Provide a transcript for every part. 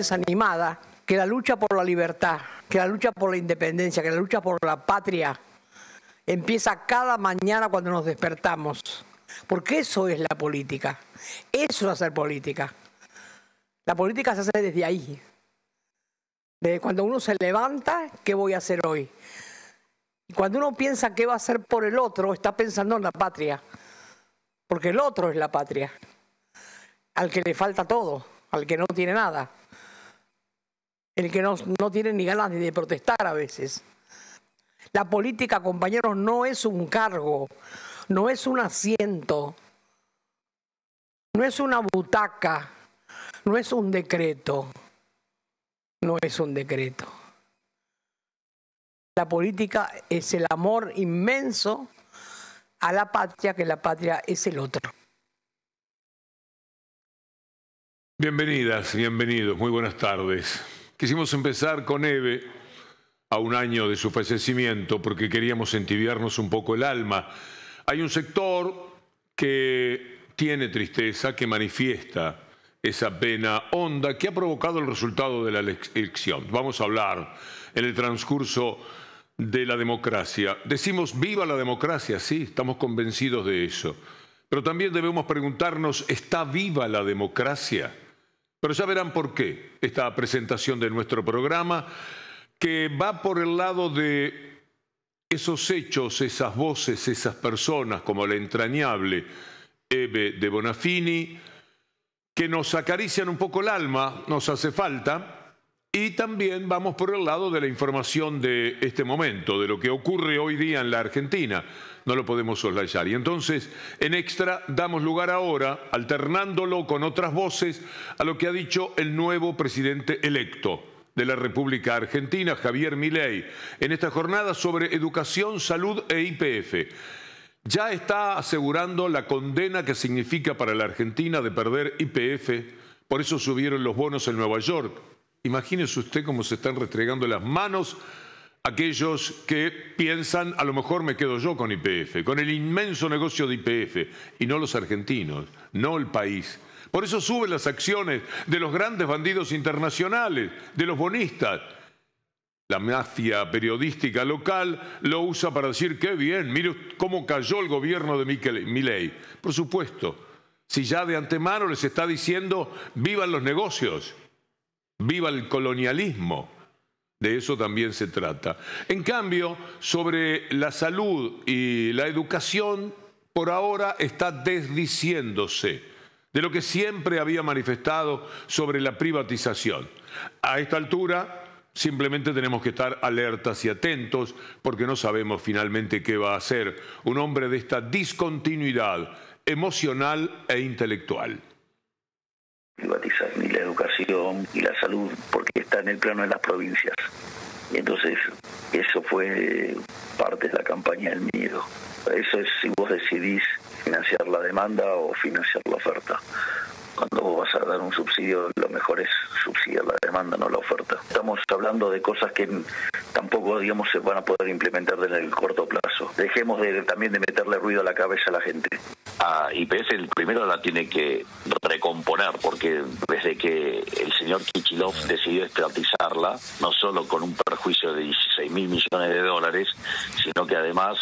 desanimada que la lucha por la libertad, que la lucha por la independencia, que la lucha por la patria empieza cada mañana cuando nos despertamos. Porque eso es la política. Eso es hacer política. La política se hace desde ahí. Desde cuando uno se levanta, ¿qué voy a hacer hoy? Y cuando uno piensa qué va a hacer por el otro, está pensando en la patria. Porque el otro es la patria. Al que le falta todo, al que no tiene nada. El que no tiene ni ganas ni de protestar a veces. La política, compañeros, no es un cargo, no es un asiento, no es una butaca, no es un decreto, no es un decreto. La política es el amor inmenso a la patria, que la patria es el otro. Bienvenidas, bienvenidos, muy buenas tardes. Quisimos empezar con Eve a un año de su fallecimiento porque queríamos entibiarnos un poco el alma. Hay un sector que tiene tristeza, que manifiesta esa pena honda que ha provocado el resultado de la elección. Vamos a hablar en el transcurso de la democracia. Decimos viva la democracia, sí, estamos convencidos de eso. Pero también debemos preguntarnos, ¿está viva la democracia? Pero ya verán por qué esta presentación de nuestro programa, que va por el lado de esos hechos, esas voces, esas personas, como la entrañable Eve de Bonafini, que nos acarician un poco el alma, nos hace falta, y también vamos por el lado de la información de este momento, de lo que ocurre hoy día en la Argentina. No lo podemos soslayar. Y entonces, en Extra, damos lugar ahora, alternándolo con otras voces, a lo que ha dicho el nuevo presidente electo de la República Argentina, Javier Milei, en esta jornada sobre educación, salud e YPF. Ya está asegurando la condena que significa para la Argentina de perder YPF, por eso subieron los bonos en Nueva York. Imagínese usted cómo se están restregando las manos aquellos que piensan, a lo mejor me quedo yo con YPF, con el inmenso negocio de YPF, y no los argentinos, no el país. Por eso suben las acciones de los grandes bandidos internacionales, de los bonistas. La mafia periodística local lo usa para decir, qué bien, mire cómo cayó el gobierno de Milei. Por supuesto, si ya de antemano les está diciendo, vivan los negocios, viva el colonialismo. De eso también se trata. En cambio, sobre la salud y la educación, por ahora está desdiciéndose de lo que siempre había manifestado sobre la privatización. A esta altura, simplemente tenemos que estar alertas y atentos porque no sabemos finalmente qué va a hacer un hombre de esta discontinuidad emocional e intelectual. Privatizar ni la educación ni la salud porque está en el plano de las provincias. Y entonces eso fue parte de la campaña del miedo. Eso es si vos decidís financiar la demanda o financiar la oferta. Cuando vos vas a dar un subsidio, lo mejor es subsidiar la demanda, no la oferta. Estamos hablando de cosas que tampoco, digamos, se van a poder implementar en el corto plazo. Dejemos también de meterle ruido a la cabeza a la gente. A YPF el primero la tiene que recomponer, porque desde que el señor Kicillof decidió estatizarla, no solo con un perjuicio de 16.000 millones de dólares, sino que además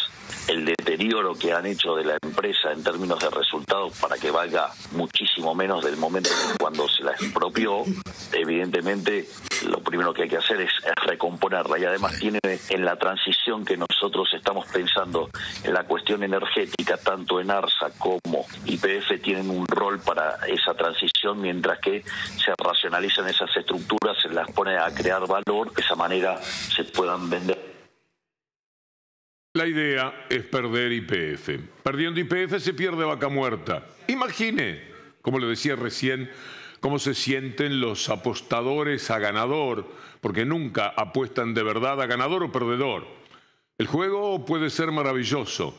el deterioro que han hecho de la empresa en términos de resultados para que valga muchísimo menos del momento cuando se la expropió, evidentemente lo primero que hay que hacer es recomponerla, y además tiene en la transición que nosotros estamos pensando en la cuestión energética, tanto en ARSA como YPF tienen un rol para esa transición, mientras que se racionalizan esas estructuras, se las pone a crear valor, de esa manera se puedan vender. La idea es perder YPF. Perdiendo YPF se pierde Vaca Muerta. Imagine, como le decía recién, cómo se sienten los apostadores a ganador, porque nunca apuestan de verdad a ganador o perdedor. El juego puede ser maravilloso,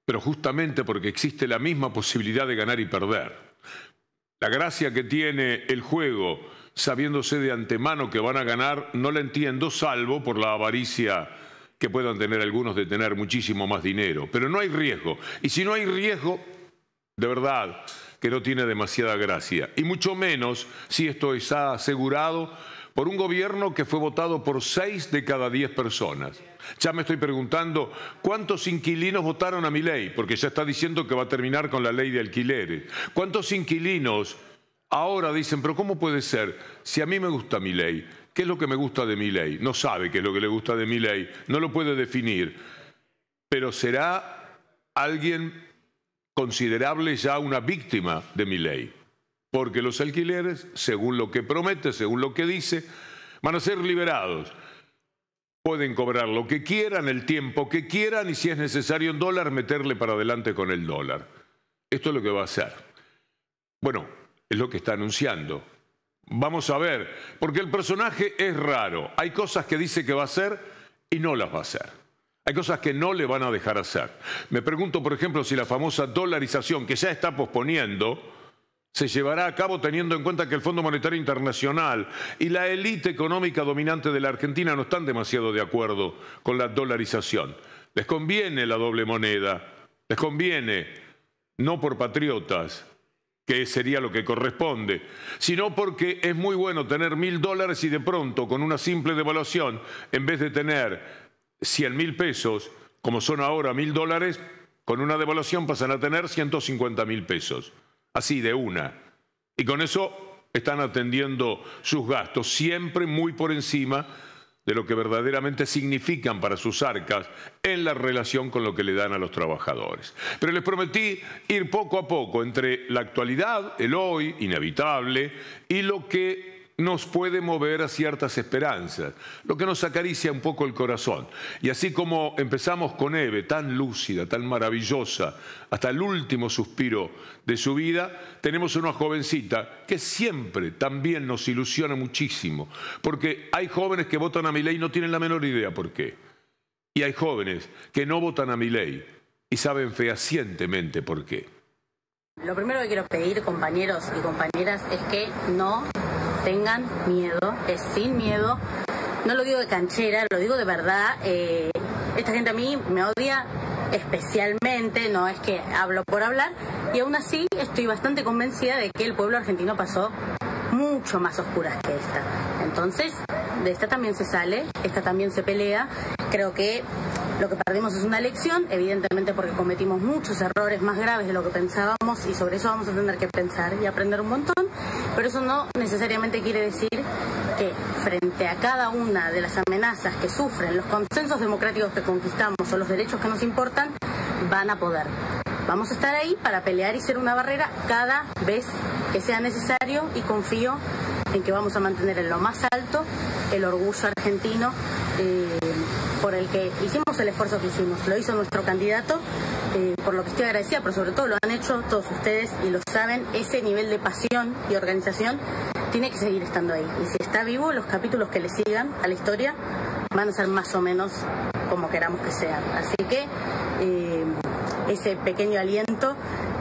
pero justamente porque existe la misma posibilidad de ganar y perder. La gracia que tiene el juego, sabiéndose de antemano que van a ganar, no la entiendo, salvo por la avaricia que puedan tener algunos de tener muchísimo más dinero. Pero no hay riesgo. Y si no hay riesgo, de verdad que no tiene demasiada gracia. Y mucho menos si esto está asegurado por un gobierno que fue votado por 6 de cada 10 personas. Ya me estoy preguntando cuántos inquilinos votaron a Milei, porque ya está diciendo que va a terminar con la ley de alquileres. ¿Cuántos inquilinos ahora dicen, pero cómo puede ser si a mí me gusta Milei? ¿Qué es lo que me gusta de Milei? No sabe qué es lo que le gusta de Milei, no lo puede definir. Pero será alguien considerable ya una víctima de Milei, porque los alquileres, según lo que promete, según lo que dice, van a ser liberados. Pueden cobrar lo que quieran, el tiempo que quieran y si es necesario en dólar, meterle para adelante con el dólar. Esto es lo que va a hacer. Bueno, es lo que está anunciando. Vamos a ver, porque el personaje es raro. Hay cosas que dice que va a hacer y no las va a hacer. Hay cosas que no le van a dejar hacer. Me pregunto, por ejemplo, si la famosa dolarización, que ya está posponiendo, se llevará a cabo teniendo en cuenta que el Fondo Monetario Internacional y la élite económica dominante de la Argentina no están demasiado de acuerdo con la dolarización. Les conviene la doble moneda, les conviene, no por patriotas, que sería lo que corresponde, sino porque es muy bueno tener $1.000 y de pronto con una simple devaluación, en vez de tener 100.000 pesos, como son ahora $1.000, con una devaluación pasan a tener 150.000 pesos. Así de una. Y con eso están atendiendo sus gastos, siempre muy por encima de lo que verdaderamente significan para sus arcas en la relación con lo que le dan a los trabajadores. Pero les prometí ir poco a poco entre la actualidad, el hoy, inevitable, y lo que nos puede mover a ciertas esperanzas, lo que nos acaricia un poco el corazón. Y así como empezamos con Eve, tan lúcida, tan maravillosa, hasta el último suspiro de su vida, tenemos una jovencita que siempre también nos ilusiona muchísimo, porque hay jóvenes que votan a Milei y no tienen la menor idea por qué. Y hay jóvenes que no votan a Milei y saben fehacientemente por qué. Lo primero que quiero pedir, compañeros y compañeras, es que no tengan miedo, es sin miedo. No lo digo de canchera, lo digo de verdad. Esta gente a mí me odia especialmente, no es que hablo por hablar, y aún así estoy bastante convencida de que el pueblo argentino pasó mucho más oscuras que esta. Entonces, de esta también se sale, esta también se pelea. Creo que lo que perdimos es una elección, evidentemente porque cometimos muchos errores más graves de lo que pensábamos y sobre eso vamos a tener que pensar y aprender un montón, pero eso no necesariamente quiere decir que frente a cada una de las amenazas que sufren los consensos democráticos que conquistamos o los derechos que nos importan, van a poder. Vamos a estar ahí para pelear y ser una barrera cada vez que sea necesario y confío en que vamos a mantener en lo más alto el orgullo argentino por el que hicimos el esfuerzo que hicimos. Lo hizo nuestro candidato, por lo que estoy agradecida, pero sobre todo lo han hecho todos ustedes y lo saben. Ese nivel de pasión y organización tiene que seguir estando ahí. Y si está vivo, los capítulos que le sigan a la historia van a ser más o menos como queramos que sean. Así que ese pequeño aliento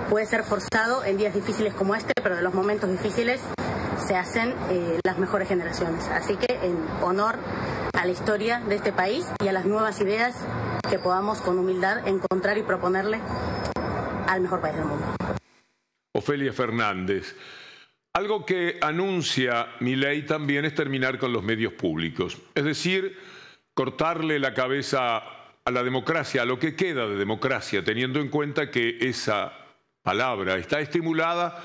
puede ser forzado en días difíciles como este, pero de los momentos difíciles se hacen las mejores generaciones. Así que en honor a la historia de este país y a las nuevas ideas que podamos con humildad encontrar y proponerle al mejor país del mundo. Ofelia Fernández. Algo que anuncia Milei también es terminar con los medios públicos, es decir, cortarle la cabeza a la democracia, a lo que queda de democracia, teniendo en cuenta que esa palabra está estimulada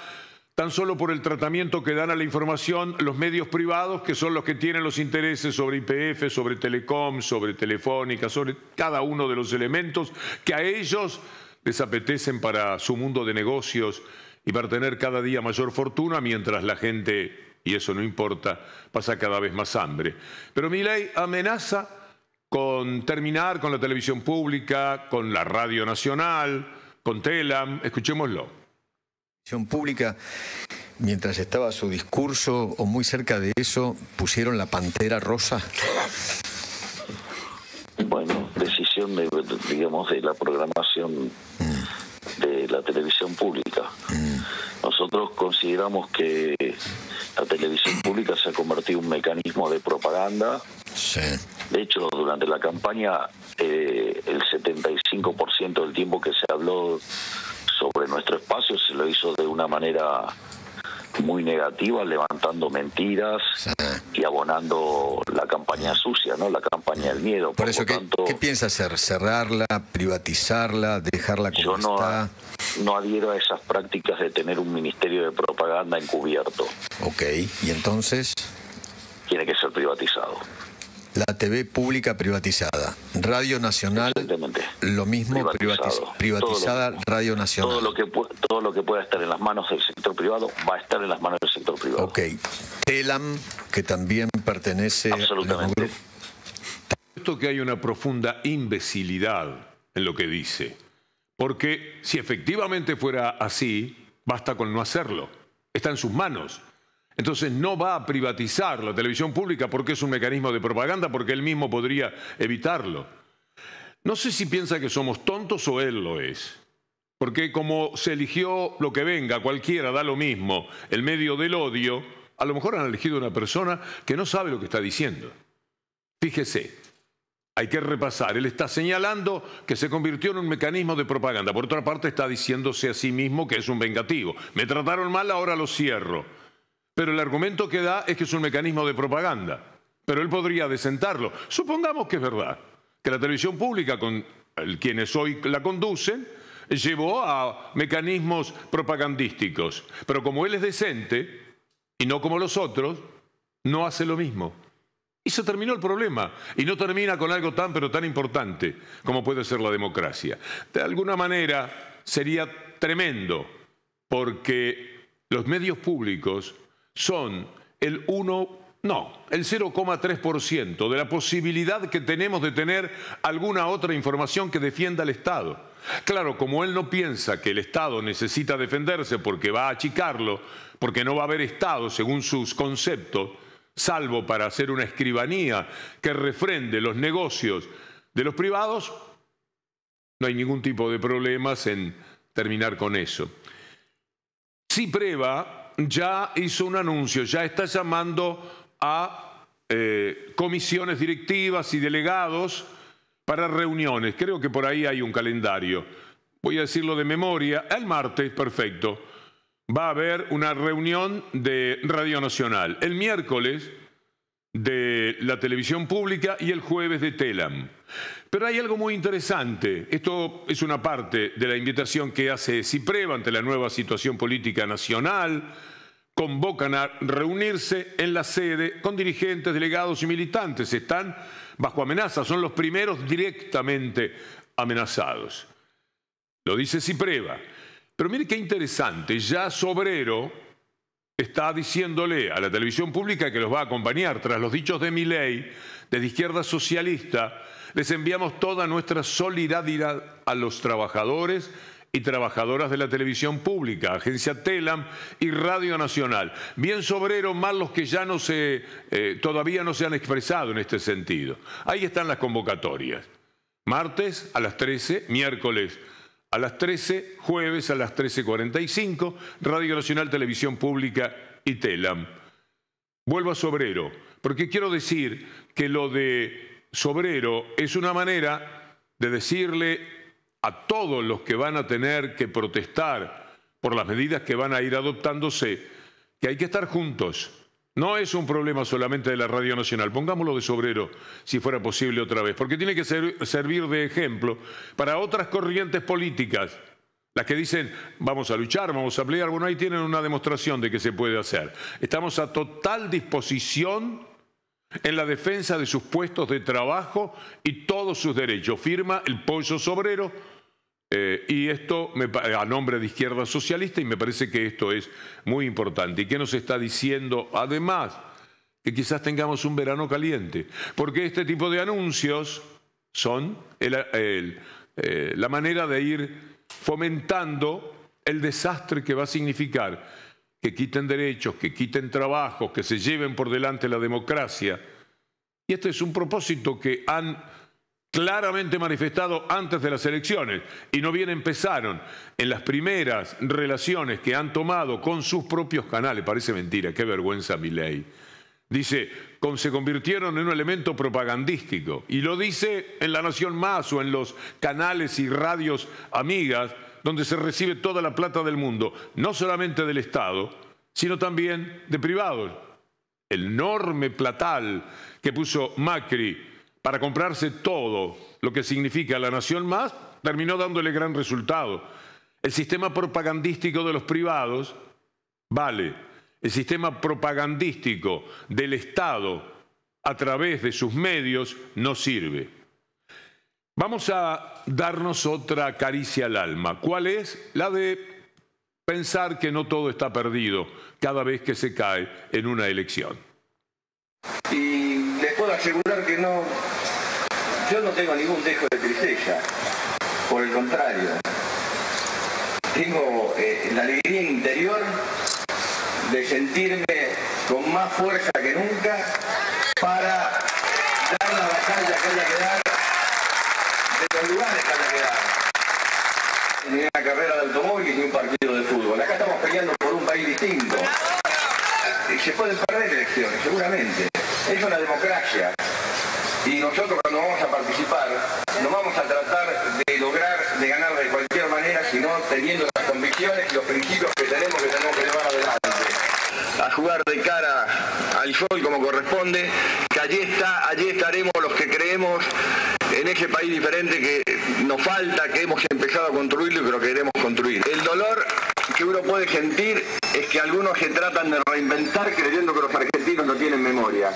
tan solo por el tratamiento que dan a la información los medios privados, que son los que tienen los intereses sobre YPF, sobre Telecom, sobre Telefónica, sobre cada uno de los elementos que a ellos les apetecen para su mundo de negocios y para tener cada día mayor fortuna, mientras la gente, y eso no importa, pasa cada vez más hambre. Pero Milei amenaza con terminar con la televisión pública, con la radio nacional, con Telam. Escuchémoslo. Pública, mientras estaba su discurso o muy cerca de eso, pusieron la pantera rosa. Bueno, decisión de, digamos, de la programación de la televisión pública. Nosotros consideramos que la televisión pública se ha convertido en un mecanismo de propaganda. Sí. De hecho, durante la campaña, el 75% del tiempo que se habló sobre nuestro espacio se lo hizo de una manera muy negativa, levantando mentiras y abonando la campaña sucia, ¿no? La campaña del miedo. Por eso, ¿qué piensa hacer? ¿Cerrarla, privatizarla, dejarla como está? No adhiero a esas prácticas de tener un ministerio de propaganda encubierto. Ok, ¿y entonces? Tiene que ser privatizado. La TV pública privatizada, Radio Nacional, lo mismo, privatizada Radio Nacional. Todo lo que pueda estar en las manos del sector privado va a estar en las manos del sector privado. Ok, Telam, que también pertenece... Absolutamente. Esto que hay una profunda imbecilidad en lo que dice, porque si efectivamente fuera así, basta con no hacerlo, está en sus manos. Entonces no va a privatizar la televisión pública porque es un mecanismo de propaganda, porque él mismo podría evitarlo. No sé si piensa que somos tontos o él lo es. Porque como se eligió lo que venga, cualquiera, da lo mismo, el medio del odio, a lo mejor han elegido una persona que no sabe lo que está diciendo. Fíjese, hay que repasar. Él está señalando que se convirtió en un mecanismo de propaganda. Por otra parte, está diciéndose a sí mismo que es un vengativo. Me trataron mal, ahora lo cierro. Pero el argumento que da es que es un mecanismo de propaganda. Pero él podría desentarlo. Supongamos que es verdad, que la televisión pública, con quienes hoy la conducen, llevó a mecanismos propagandísticos. Pero como él es decente, y no como los otros, no hace lo mismo. Y se terminó el problema. Y no termina con algo tan, pero tan importante como puede ser la democracia. De alguna manera sería tremendo, porque los medios públicos son el 0,3% de la posibilidad que tenemos de tener alguna otra información que defienda al Estado. Claro, como él no piensa que el Estado necesita defenderse porque va a achicarlo, porque no va a haber Estado según sus conceptos, salvo para hacer una escribanía que refrende los negocios de los privados, no hay ningún tipo de problemas en terminar con eso. Cipreva ya hizo un anuncio, ya está llamando a comisiones directivas y delegados para reuniones. Creo que por ahí hay un calendario. Voy a decirlo de memoria. El martes, perfecto, va a haber una reunión de Radio Nacional. El miércoles de la televisión pública y el jueves de Telam. Pero hay algo muy interesante. Esto es una parte de la invitación que hace Cipreva ante la nueva situación política nacional. Convocan a reunirse en la sede con dirigentes, delegados y militantes. Están bajo amenaza, son los primeros directamente amenazados. Lo dice Cipreva. Pero mire qué interesante, ya Sobrero está diciéndole a la televisión pública que los va a acompañar. Tras los dichos de Milei, desde Izquierda Socialista, les enviamos toda nuestra solidaridad a los trabajadores y trabajadoras de la televisión pública, Agencia Telam y Radio Nacional. Bien Sobrero, más los que ya todavía no se han expresado en este sentido. Ahí están las convocatorias. Martes a las 13, miércoles a las 13, jueves a las 13:45, Radio Nacional, Televisión Pública y Telam. Vuelvo a Sobrero, porque quiero decir que lo de Sobrero es una manera de decirle a todos los que van a tener que protestar por las medidas que van a ir adoptándose, que hay que estar juntos. No es un problema solamente de la Radio Nacional, pongámoslo de Sobrero, si fuera posible otra vez, porque tiene que servir de ejemplo para otras corrientes políticas, las que dicen vamos a luchar, vamos a pelear. Bueno, ahí tienen una demostración de que se puede hacer. Estamos a total disposición en la defensa de sus puestos de trabajo y todos sus derechos. Firma el Pollo Sobrero, y esto a nombre de Izquierda Socialista, y me parece que esto es muy importante. ¿Y qué nos está diciendo? Además, que quizás tengamos un verano caliente, porque este tipo de anuncios son la manera de ir fomentando el desastre que va a significar que quiten derechos, que quiten trabajos, que se lleven por delante la democracia. Y este es un propósito que han claramente manifestado antes de las elecciones, y no bien empezaron en las primeras relaciones que han tomado con sus propios canales. Parece mentira, qué vergüenza Milei. Dice, se convirtieron en un elemento propagandístico, y lo dice en La Nación Más o en los canales y radios amigas donde se recibe toda la plata del mundo, no solamente del Estado, sino también de privados. El enorme platal que puso Macri para comprarse todo lo que significa la nación más, terminó dándole gran resultado. El sistema propagandístico de los privados vale. El sistema propagandístico del Estado a través de sus medios no sirve. Vamos a darnos otra caricia al alma. ¿Cuál es? La de pensar que no todo está perdido cada vez que se cae en una elección. Y les puedo asegurar que no, yo no tengo ningún dejo de tristeza, por el contrario, tengo la alegría interior de sentirme con más fuerza que nunca para dar la batalla que haya que dar, de los lugares que haya que dar. Ni una carrera de automóvil ni un partido de fútbol. Acá estamos peleando por un país distinto. Y se pueden perder elecciones, seguramente. Es una democracia. Y nosotros cuando vamos a participar, no vamos a tratar de lograr, de ganar de cualquier manera, sino teniendo las convicciones y los principios que tenemos que llevar adelante. A jugar de cara al sol como corresponde, que allí estaremos los que creemos en ese país diferente que nos falta, que hemos empezado a construirlo y que lo queremos construir. El dolor que uno puede sentir es que algunos se tratan de reinventar creyendo que los argentinos no tienen memoria.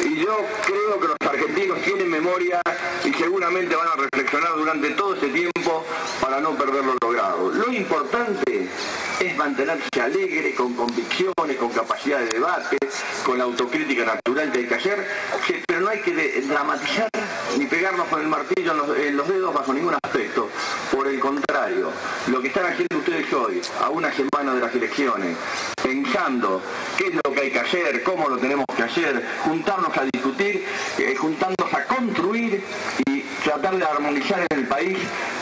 Y yo creo que los argentinos tienen memoria y seguramente van a reflexionar durante todo este tiempo para no perder lo logrado. Lo importante es mantenerse alegre, con convicciones, con capacidad de debate, con la autocrítica natural que hay que hacer, pero no hay que dramatizar ni pegarnos con el martillo en los dedos bajo ningún aspecto. Por el contrario, lo que están haciendo ustedes hoy, a una semana de las elecciones, pensando qué es lo que hay que hacer, cómo lo tenemos que hacer, juntarnos a discutir, juntarnos a construir y tratar de armonizar en el país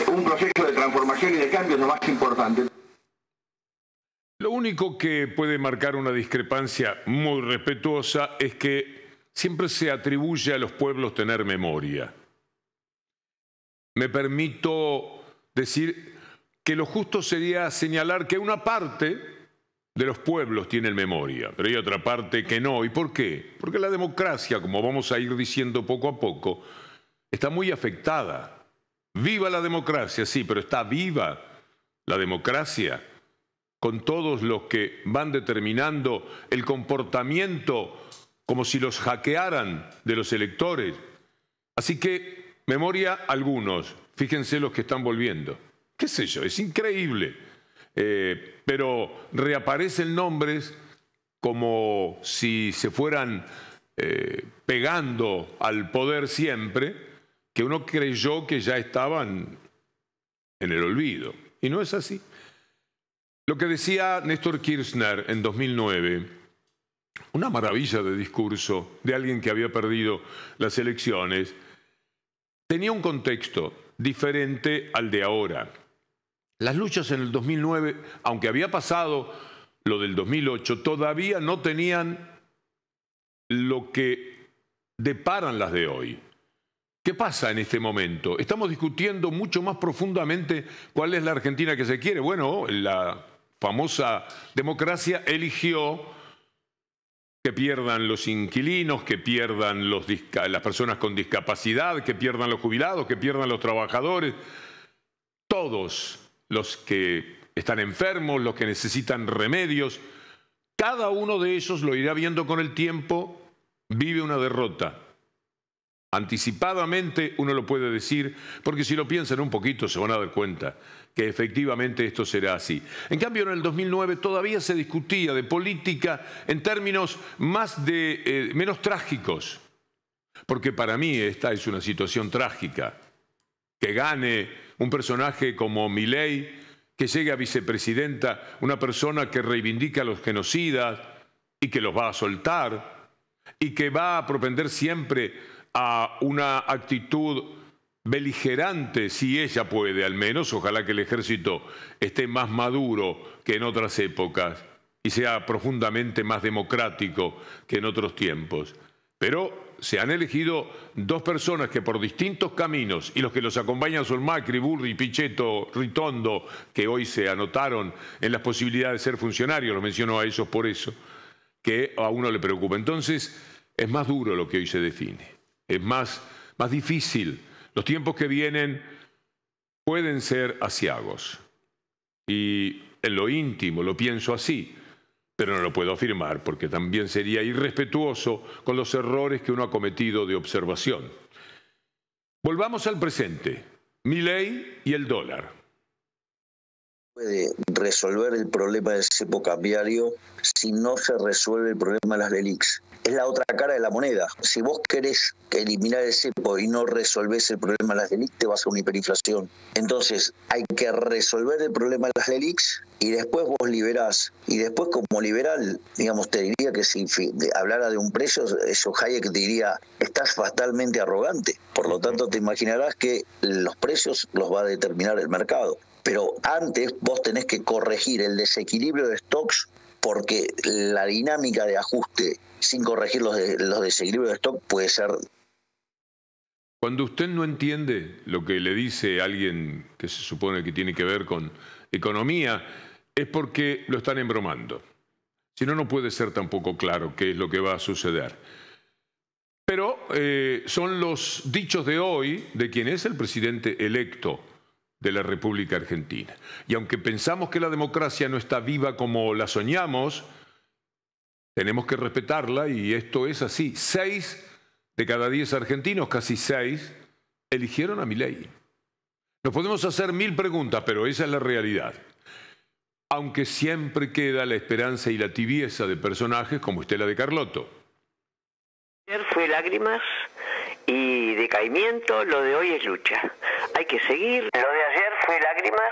un proceso de transformación y de cambio es lo más importante. Lo único que puede marcar una discrepancia muy respetuosa es que siempre se atribuye a los pueblos tener memoria. Me permito decir que lo justo sería señalar que una parte de los pueblos tienen memoria, pero hay otra parte que no. ¿Y por qué? Porque la democracia, como vamos a ir diciendo poco a poco, está muy afectada. Viva la democracia, sí, pero está viva la democracia con todos los que van determinando el comportamiento como si los hackearan de los electores. Así que, memoria algunos, fíjense los que están volviendo. ¿Qué sé yo? Es increíble. Pero reaparecen nombres como si se fueran pegando al poder siempre, que uno creyó que ya estaban en el olvido. Y no es así. Lo que decía Néstor Kirchner en 2009, una maravilla de discurso de alguien que había perdido las elecciones, tenía un contexto diferente al de ahora. Las luchas en el 2009, aunque había pasado lo del 2008, todavía no tenían lo que deparan las de hoy. ¿Qué pasa en este momento? Estamos discutiendo mucho más profundamente cuál es la Argentina que se quiere. Bueno, la famosa democracia eligió que pierdan los inquilinos, que pierdan las personas con discapacidad, que pierdan los jubilados, que pierdan los trabajadores, todos los que están enfermos, los que necesitan remedios. Cada uno de ellos, lo irá viendo con el tiempo, vive una derrota. Anticipadamente uno lo puede decir, porque si lo piensan un poquito se van a dar cuenta que efectivamente esto será así. En cambio, en el 2009 todavía se discutía de política en términos menos trágicos, porque para mí esta es una situación trágica. Que gane un personaje como Milei, que llegue a vicepresidenta, una persona que reivindica a los genocidas y que los va a soltar y que va a propender siempre a una actitud beligerante, si ella puede al menos. Ojalá que el ejército esté más maduro que en otras épocas y sea profundamente más democrático que en otros tiempos. Pero se han elegido dos personas que por distintos caminos, y los que los acompañan son Macri, Burri, Pichetto, Ritondo, que hoy se anotaron en las posibilidades de ser funcionarios, los menciono a ellos por eso, que a uno le preocupa. Entonces, es más duro lo que hoy se define, es más difícil. Los tiempos que vienen pueden ser aciagos. Y en lo íntimo lo pienso así, pero no lo puedo afirmar porque también sería irrespetuoso con los errores que uno ha cometido de observación. Volvamos al presente. Milei y el dólar. Puede resolver el problema del cepo cambiario si no se resuelve el problema de las LELIQs. Es la otra cara de la moneda. Si vos querés eliminar el cepo y no resolvés el problema de las LELIQs, te vas a una hiperinflación. Entonces hay que resolver el problema de las LELIQs y después vos liberás. Y después, como liberal, digamos, te diría que si hablara de un precio, eso Hayek te diría, estás fatalmente arrogante. Por lo tanto, te imaginarás que los precios los va a determinar el mercado. Pero antes vos tenés que corregir el desequilibrio de stocks, porque la dinámica de ajuste sin corregir los desequilibrios de stock puede ser... Cuando usted no entiende lo que le dice alguien que se supone que tiene que ver con economía, es porque lo están embromando. Si no, no puede ser tampoco claro qué es lo que va a suceder. Pero son los dichos de hoy de quien es el presidente electo de la República Argentina. Y aunque pensamos que la democracia no está viva como la soñamos, tenemos que respetarla y esto es así. 6 de cada 10 argentinos, casi 6, eligieron a Milei. Nos podemos hacer 1000 preguntas, pero esa es la realidad. Aunque siempre queda la esperanza y la tibieza de personajes como Estela de Carlotto. Ayer fue lágrimas y decaimiento, lo de hoy es lucha. Hay que seguir. Lo de ayer fue lágrimas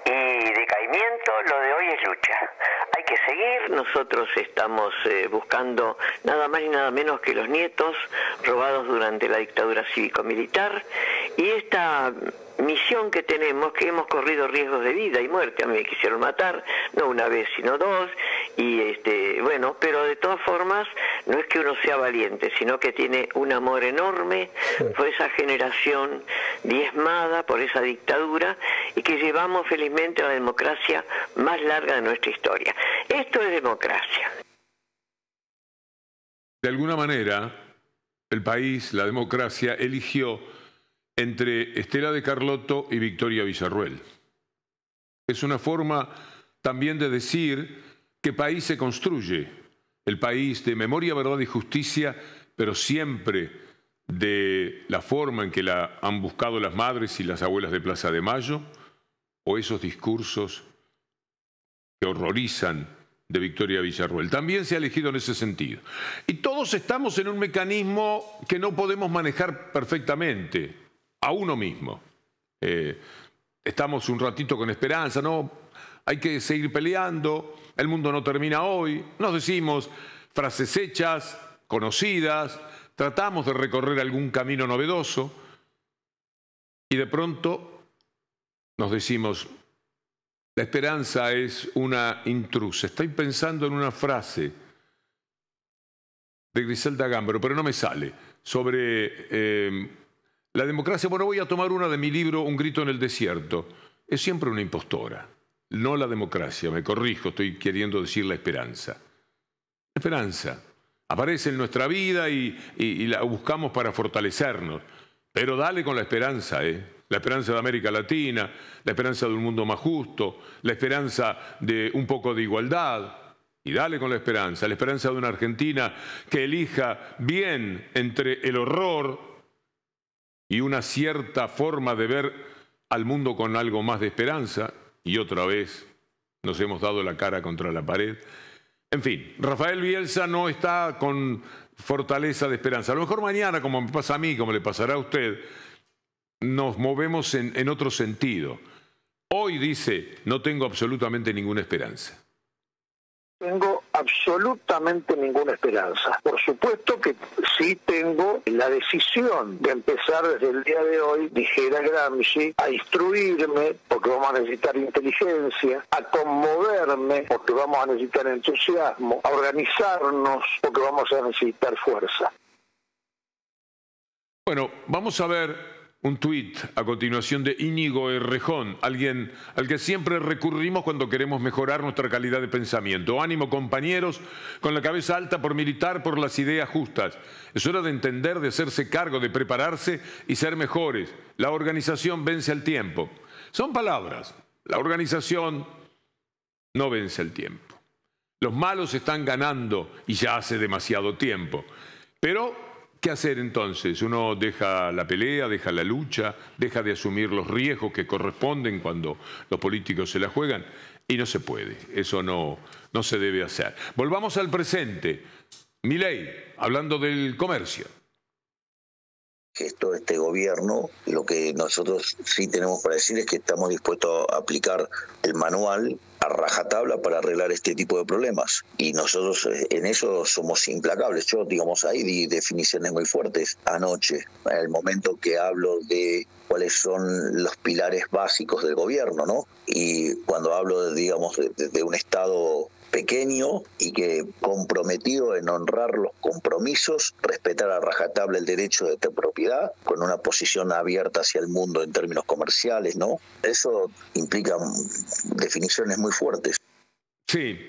y decaimiento, lo de hoy es lucha. Hay que seguir. Nosotros estamos buscando nada más y nada menos que los nietos robados durante la dictadura cívico-militar y esta misión que tenemos, que hemos corrido riesgos de vida y muerte. A mí me quisieron matar, no una vez sino dos, y bueno, pero de todas formas no es que uno sea valiente, sino que tiene un amor enorme por esa generación diezmada por esa dictadura y que llevamos felizmente la democracia más larga de nuestra historia. Esto es democracia. De alguna manera, el país, la democracia, eligió entre Estela de Carlotto y Victoria Villarruel. Es una forma también de decir qué país se construye. El país de memoria, verdad y justicia, pero siempre de la forma en que la han buscado las madres y las abuelas de Plaza de Mayo, o esos discursos que horrorizan de Victoria Villarruel. También se ha elegido en ese sentido. Y todos estamos en un mecanismo que no podemos manejar perfectamente, a uno mismo. Estamos un ratito con esperanza, ¿no? Hay que seguir peleando, el mundo no termina hoy, nos decimos frases hechas, conocidas, tratamos de recorrer algún camino novedoso y de pronto nos decimos, la esperanza es una intrusa. Estoy pensando en una frase de Griselda Gambaro, pero no me sale, sobre la democracia. Bueno, voy a tomar una de mi libro, Un grito en el desierto. Es siempre una impostora. No la democracia, me corrijo, estoy queriendo decir la esperanza. La esperanza aparece en nuestra vida y la buscamos para fortalecernos. Pero dale con la esperanza, La esperanza de América Latina, la esperanza de un mundo más justo, la esperanza de un poco de igualdad. Y dale con la esperanza de una Argentina que elija bien entre el horror y una cierta forma de ver al mundo con algo más de esperanza. Y otra vez nos hemos dado la cara contra la pared. En fin, Rafael Bielsa no está con fortaleza de esperanza. A lo mejor mañana, como me pasa a mí, como le pasará a usted, nos movemos en otro sentido. Hoy dice, no tengo absolutamente ninguna esperanza. Tengo absolutamente ninguna esperanza. Por supuesto que sí tengo la decisión de empezar desde el día de hoy, dijera Gramsci, a instruirme, porque vamos a necesitar inteligencia, a conmoverme, porque vamos a necesitar entusiasmo, a organizarnos, porque vamos a necesitar fuerza. Bueno, vamos a ver un tuit a continuación de Íñigo Errejón, alguien al que siempre recurrimos cuando queremos mejorar nuestra calidad de pensamiento. Ánimo, compañeros, con la cabeza alta por militar por las ideas justas. Es hora de entender, de hacerse cargo, de prepararse y ser mejores. La organización vence al tiempo. Son palabras. La organización no vence el tiempo. Los malos están ganando y ya hace demasiado tiempo. Pero ¿qué hacer entonces? Uno deja la pelea, deja la lucha, deja de asumir los riesgos que corresponden cuando los políticos se la juegan y no se puede. Eso no se debe hacer. Volvamos al presente. Milei, hablando del comercio. Gesto de este gobierno, lo que nosotros sí tenemos para decir es que estamos dispuestos a aplicar el manual a rajatabla para arreglar este tipo de problemas. Y nosotros en eso somos implacables. Yo, digamos, ahí di definiciones muy fuertes anoche, en el momento que hablo de cuáles son los pilares básicos del gobierno, ¿no? Y cuando hablo, digamos, de un Estado pequeño y que comprometido en honrar los compromisos, respetar a rajatabla el derecho de propiedad, con una posición abierta hacia el mundo en términos comerciales, ¿no? Eso implica definiciones muy fuertes. Sí.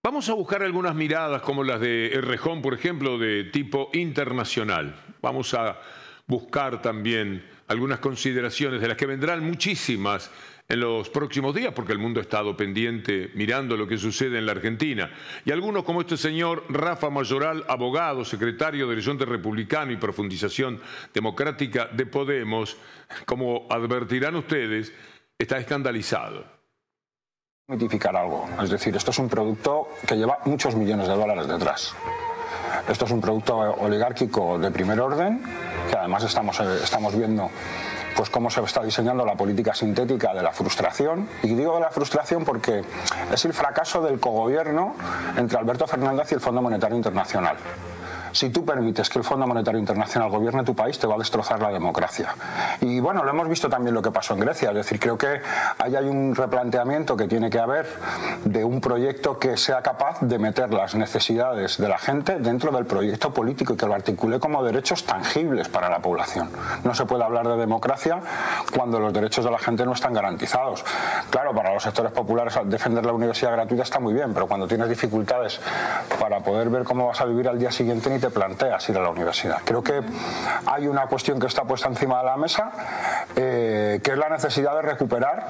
Vamos a buscar algunas miradas como las de Errejón, por ejemplo, de tipo internacional. Vamos a buscar también algunas consideraciones de las que vendrán muchísimas en los próximos días, porque el mundo ha estado pendiente mirando lo que sucede en la Argentina. Y algunos como este señor Rafa Mayoral, abogado, secretario de Horizonte Republicano y Profundización Democrática de Podemos, como advertirán ustedes, está escandalizado. Mitificar algo, es decir, esto es un producto que lleva muchos millones de dólares detrás. Esto es un producto oligárquico de primer orden, que además estamos viendo pues cómo se está diseñando la política sintética de la frustración. Y digo de la frustración porque es el fracaso del cogobierno entre Alberto Fernández y el Fondo Monetario Internacional. Si tú permites que el Fondo Monetario Internacional gobierne tu país, te va a destrozar la democracia. Y bueno, lo hemos visto también lo que pasó en Grecia. Es decir, creo que ahí hay un replanteamiento que tiene que haber de un proyecto que sea capaz de meter las necesidades de la gente dentro del proyecto político y que lo articule como derechos tangibles para la población. No se puede hablar de democracia cuando los derechos de la gente no están garantizados. Claro, para los sectores populares defender la universidad gratuita está muy bien, pero cuando tienes dificultades para poder ver cómo vas a vivir al día siguiente, ni te planteas ir a la universidad. Creo que hay una cuestión que está puesta encima de la mesa, que es la necesidad de recuperar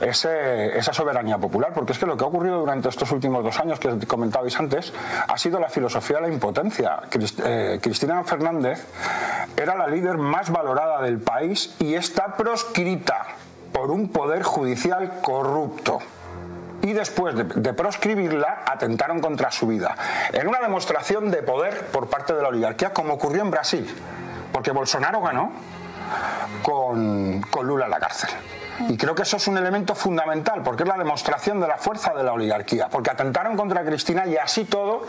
esa soberanía popular, porque es que lo que ha ocurrido durante estos últimos 2 años, que comentabais antes, ha sido la filosofía de la impotencia. Cristina Fernández era la líder más valorada del país y está proscrita por un poder judicial corrupto. Y después de proscribirla, atentaron contra su vida. En una demostración de poder por parte de la oligarquía, como ocurrió en Brasil. Porque Bolsonaro ganó con Lula en la cárcel. Y creo que eso es un elemento fundamental, porque es la demostración de la fuerza de la oligarquía. Porque atentaron contra Cristina y así todo,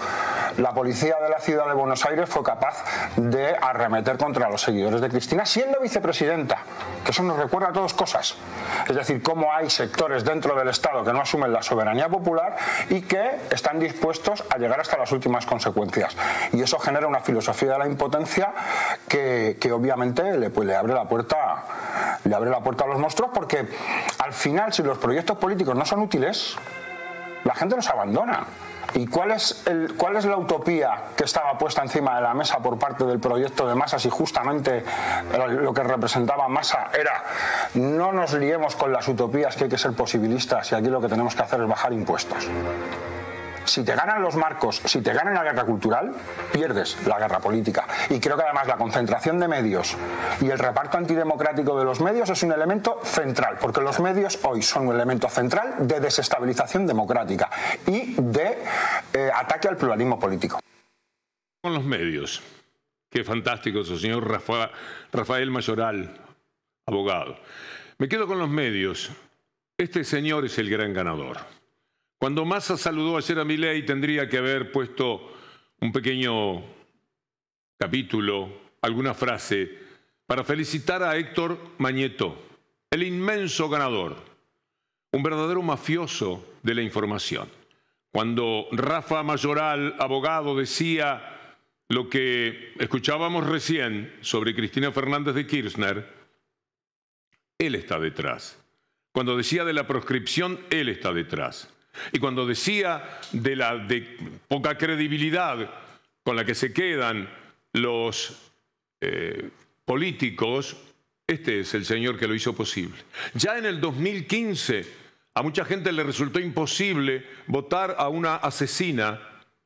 la policía de la ciudad de Buenos Aires fue capaz de arremeter contra los seguidores de Cristina, siendo vicepresidenta. Que eso nos recuerda a todos cosas. Es decir, cómo hay sectores dentro del Estado que no asumen la soberanía popular y que están dispuestos a llegar hasta las últimas consecuencias. Y eso genera una filosofía de la impotencia que obviamente le abre la puerta a los monstruos, porque al final, si los proyectos políticos no son útiles, la gente los abandona. ¿Y cuál es la utopía que estaba puesta encima de la mesa por parte del proyecto de Massa? Si justamente lo que representaba Massa era: no nos liemos con las utopías, que hay que ser posibilistas y aquí lo que tenemos que hacer es bajar impuestos. Si te ganan los marcos, si te ganan la guerra cultural, pierdes la guerra política. Y creo que además la concentración de medios y el reparto antidemocrático de los medios es un elemento central, porque los medios hoy son un elemento central de desestabilización democrática y de ataque al pluralismo político. Con los medios. Qué fantástico eso, señor Rafael Mayoral, abogado. Me quedo con los medios. Este señor es el gran ganador. Cuando Massa saludó ayer a Milei, tendría que haber puesto un pequeño capítulo, alguna frase, para felicitar a Héctor Mañeto, el inmenso ganador, un verdadero mafioso de la información. Cuando Rafa Mayoral, abogado, decía: lo que escuchábamos recién sobre Cristina Fernández de Kirchner, él está detrás. Cuando decía de la proscripción, él está detrás. Y cuando decía de la poca credibilidad con la que se quedan los políticos, este es el señor que lo hizo posible. Ya en el 2015 a mucha gente le resultó imposible votar a una asesina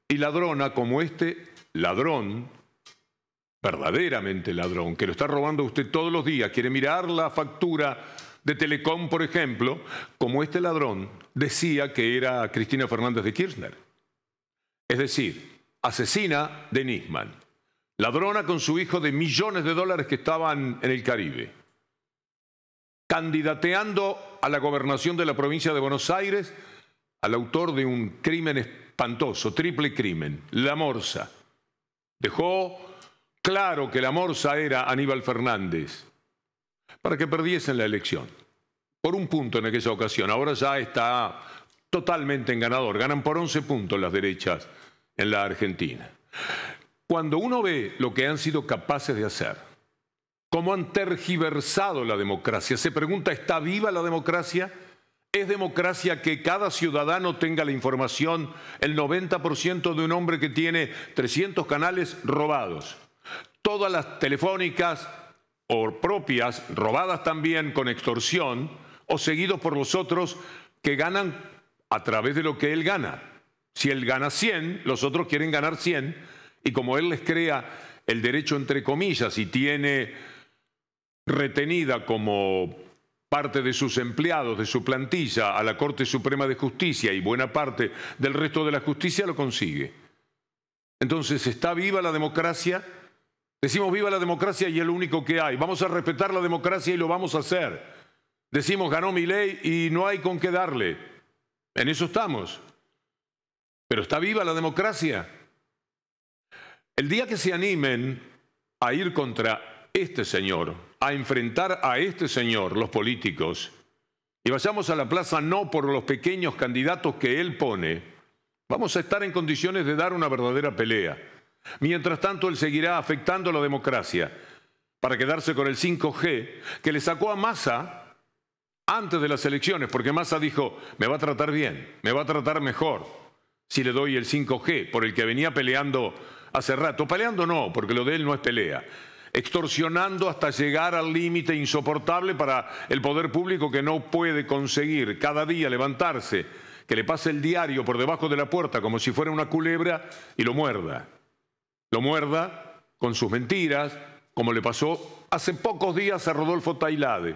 y ladrona como este ladrón, verdaderamente ladrón, que lo está robando a usted todos los días, quiere mirar la factura de Telecom, por ejemplo, como este ladrón decía que era Cristina Fernández de Kirchner. Es decir, asesina de Nisman, ladrona con su hijo de millones de dólares que estaban en el Caribe, candidateando a la gobernación de la provincia de Buenos Aires al autor de un crimen espantoso, triple crimen, la Morsa. Dejó claro que la Morsa era Aníbal Fernández para que perdiesen la elección. Por un punto en aquella ocasión. Ahora ya está totalmente en ganador. Ganan por 11 puntos las derechas en la Argentina. Cuando uno ve lo que han sido capaces de hacer, cómo han tergiversado la democracia, se pregunta, ¿está viva la democracia? ¿Es democracia que cada ciudadano tenga la información, el 90% de un hombre que tiene 300 canales robados? Todas las telefónicas o propias robadas también con extorsión o seguidos por los otros que ganan a través de lo que él gana. Si él gana 100, los otros quieren ganar 100 y como él les crea el derecho entre comillas y tiene retenida como parte de sus empleados, de su plantilla, a la Corte Suprema de Justicia y buena parte del resto de la justicia lo consigue. Entonces, ¿está viva la democracia? Decimos viva la democracia y es lo único que hay. Vamos a respetar la democracia y lo vamos a hacer. Decimos ganó Milei y no hay con qué darle. En eso estamos. Pero ¿está viva la democracia? El día que se animen a ir contra este señor, a enfrentar a este señor, los políticos, y vayamos a la plaza no por los pequeños candidatos que él pone, vamos a estar en condiciones de dar una verdadera pelea. Mientras tanto, él seguirá afectando la democracia para quedarse con el 5G que le sacó a Massa antes de las elecciones, porque Massa dijo, me va a tratar bien, me va a tratar mejor si le doy el 5G, por el que venía peleando hace rato. Peleando no, porque lo de él no es pelea. Extorsionando hasta llegar al límite insoportable para el poder público que no puede conseguir cada día levantarse, que le pase el diario por debajo de la puerta como si fuera una culebra y lo muerda. Lo muerda con sus mentiras, como le pasó hace pocos días a Rodolfo Tailade,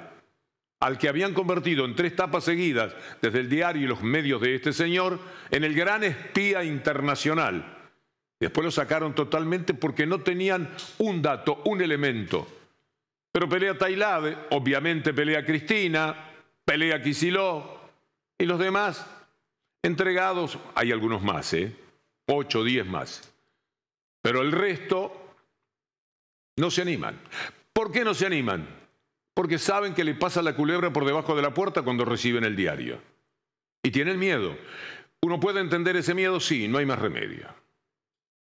al que habían convertido en 3 tapas seguidas desde el diario y los medios de este señor en el gran espía internacional. Después lo sacaron totalmente porque no tenían un dato, un elemento. Pero pelea Tailade, obviamente pelea Cristina, pelea Kicillof y los demás entregados, hay algunos más, 8 o 10 más. Pero el resto no se animan. ¿Por qué no se animan? Porque saben que le pasa la culebra por debajo de la puerta cuando reciben el diario. Y tienen miedo. ¿Uno puede entender ese miedo? Sí, no hay más remedio.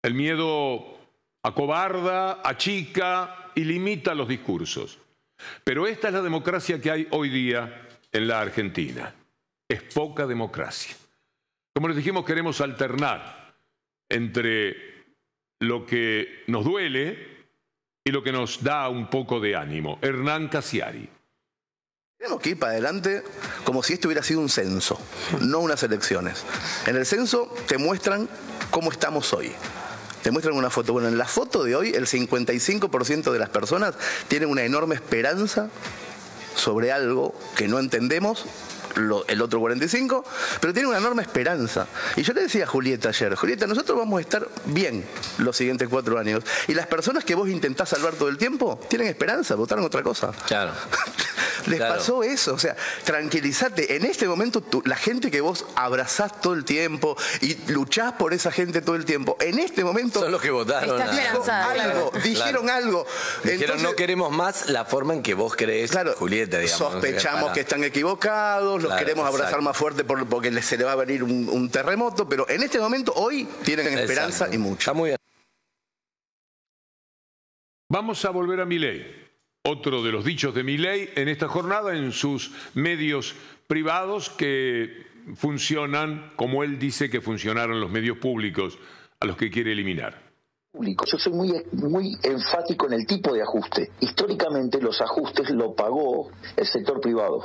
El miedo acobarda, achica y limita los discursos. Pero esta es la democracia que hay hoy día en la Argentina. Es poca democracia. Como les dijimos, queremos alternar entre lo que nos duele y lo que nos da un poco de ánimo. Hernán Casiari. Tenemos que ir para adelante como si esto hubiera sido un censo, no unas elecciones. En el censo te muestran cómo estamos hoy. Te muestran una foto. Bueno, en la foto de hoy el 55% de las personas tienen una enorme esperanza sobre algo que no entendemos, el otro 45%, pero tiene una enorme esperanza. Y yo le decía a Julieta ayer, Julieta, nosotros vamos a estar bien los siguientes 4 años. Y las personas que vos intentás salvar todo el tiempo tienen esperanza, votaron otra cosa. Claro. Les pasó eso, o sea, tranquilízate. En este momento, la gente que vos abrazás todo el tiempo y luchás por esa gente todo el tiempo, en este momento... Son los que votaron. Dijeron algo. Dijeron, entonces, no queremos más la forma en que vos crees, claro, Julieta, digamos. Sospechamos que están equivocados, los queremos abrazar más fuerte porque se le va a venir un terremoto, pero en este momento, hoy, tienen esperanza y mucho. Está muy bien. Vamos a volver a Milei. Otro de los dichos de Milei en esta jornada en sus medios privados que funcionan como él dice que funcionaron los medios públicos a los que quiere eliminar. Yo soy muy enfático en el tipo de ajuste. Históricamente los ajustes lo pagó el sector privado.